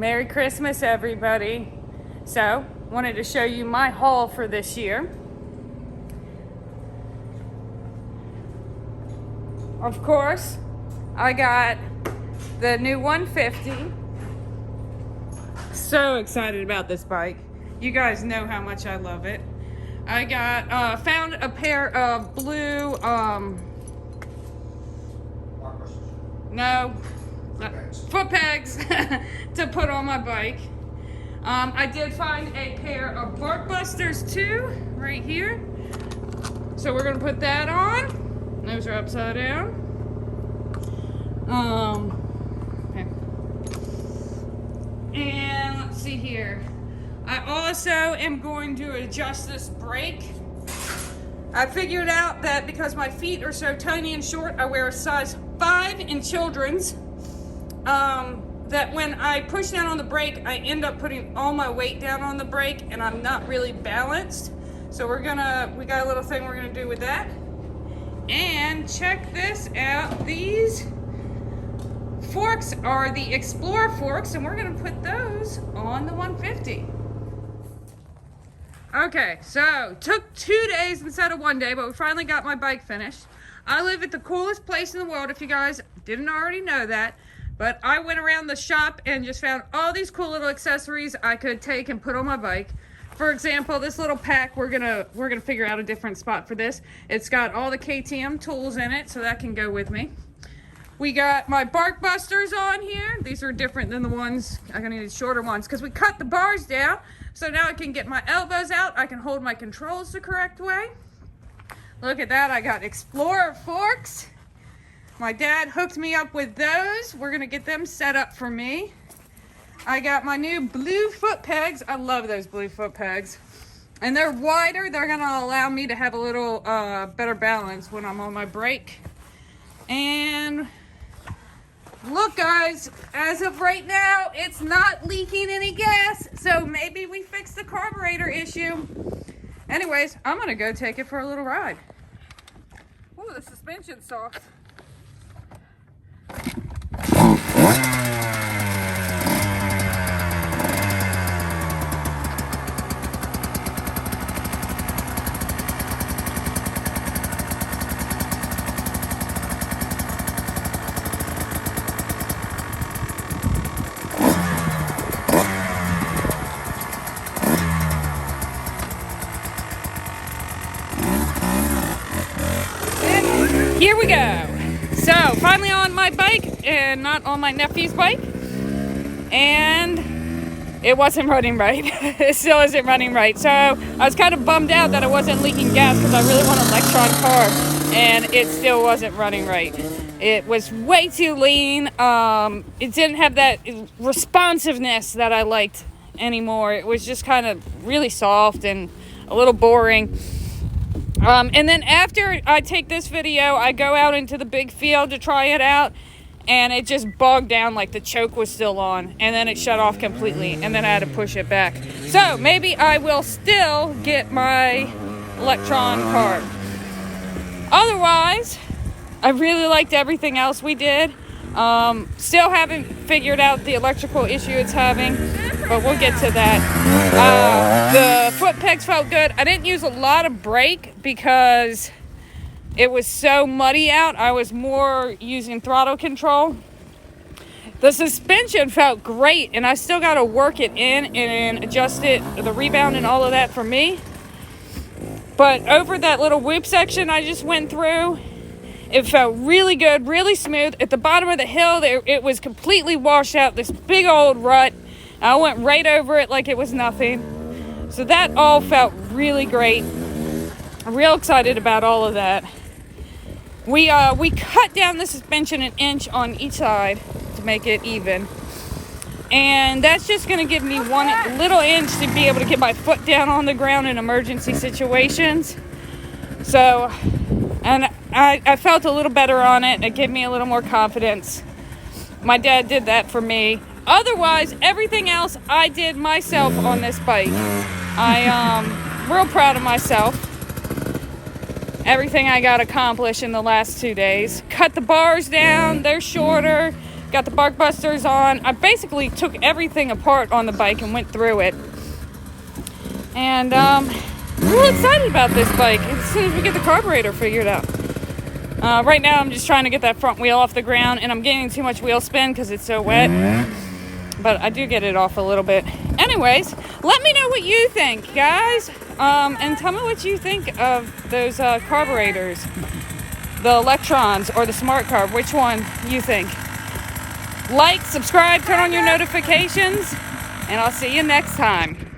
Merry Christmas, everybody. So, wanted to show you my haul for this year. Of course, I got the new 150. So excited about this bike. You guys know how much I love it. I got found a pair of blue foot pegs to put on my bike. I did find a pair of bark busters too, right here. So we're gonna put that on. Those are upside down. Okay. And let's see here. I also am going to adjust this brake. I figured out that because my feet are so tiny and short, I wear a size 5 in children's, that when I push down on the brake, I end up putting all my weight down on the brake and I'm not really balanced. So we got a little thing we're gonna do with that. And check this out. These forks are the Xplor forks and we're gonna put those on the 150. Okay, so took 2 days instead of 1 day, but we finally got my bike finished. I live at the coolest place in the world, if you guys didn't already know that. But I went around the shop and just found all these cool little accessories I could take and put on my bike. For example, this little pack, we're gonna figure out a different spot for this. It's got all the KTM tools in it, so that can go with me. We got my bark busters on here. These are different than the ones, I'm gonna need shorter ones because we cut the bars down. So now I can get my elbows out. I can hold my controls the correct way. Look at that, I got Xplor forks. My dad hooked me up with those. We're gonna get them set up for me. I got my new blue foot pegs. I love those blue foot pegs. And they're wider. They're gonna allow me to have a little better balance when I'm on my brake. And look guys, as of right now, it's not leaking any gas. So maybe we fixed the carburetor issue. Anyways, I'm gonna go take it for a little ride. Ooh, the suspension's soft. Here we go. So finally on my bike and not on my nephew's bike, and it wasn't running right. It still isn't running right. So I was kind of bummed out that it wasn't leaking gas because I really want an lectron carb, and it still wasn't running right. It was way too lean. It didn't have that responsiveness that I liked anymore. It was just kind of really soft and a little boring. And then after I take this video, I go out into the big field to try it out, and it just bogged down, like the choke was still on, and then it shut off completely, and then I had to push it back. So maybe I will still get my lectron carb. Otherwise, I really liked everything else we did. Still haven't figured out the electrical issue it's having, but we'll get to that. The foot pegs felt good. I didn't use a lot of brake because it was so muddy out. I was more using throttle control. The suspension felt great, and I still got to work it in and adjust it, the rebound and all of that for me. But over that little whoop section I just went through, it felt really good, really smooth. At the bottom of the hill, it was completely washed out, this big old rut. I went right over it like it was nothing. So that all felt really great. I'm real excited about all of that. We cut down the suspension 1 inch on each side to make it even. And that's just gonna give me 1 little inch to be able to get my foot down on the ground in emergency situations. So, and I felt a little better on it. It gave me a little more confidence. My dad did that for me. Otherwise, everything else I did myself on this bike. I'm real proud of myself. Everything I got accomplished in the last 2 days. Cut the bars down, they're shorter. Got the bark busters on. I basically took everything apart on the bike and went through it. And I'm really excited about this bike as soon as we get the carburetor figured out. Right now I'm just trying to get that front wheel off the ground, and I'm getting too much wheel spin because it's so wet. But I do get it off a little bit. Anyways, let me know what you think, guys. And tell me what you think of those carburetors. The Electrons or the smartcarb. Which one you think? Like, subscribe, turn on your notifications, and I'll see you next time.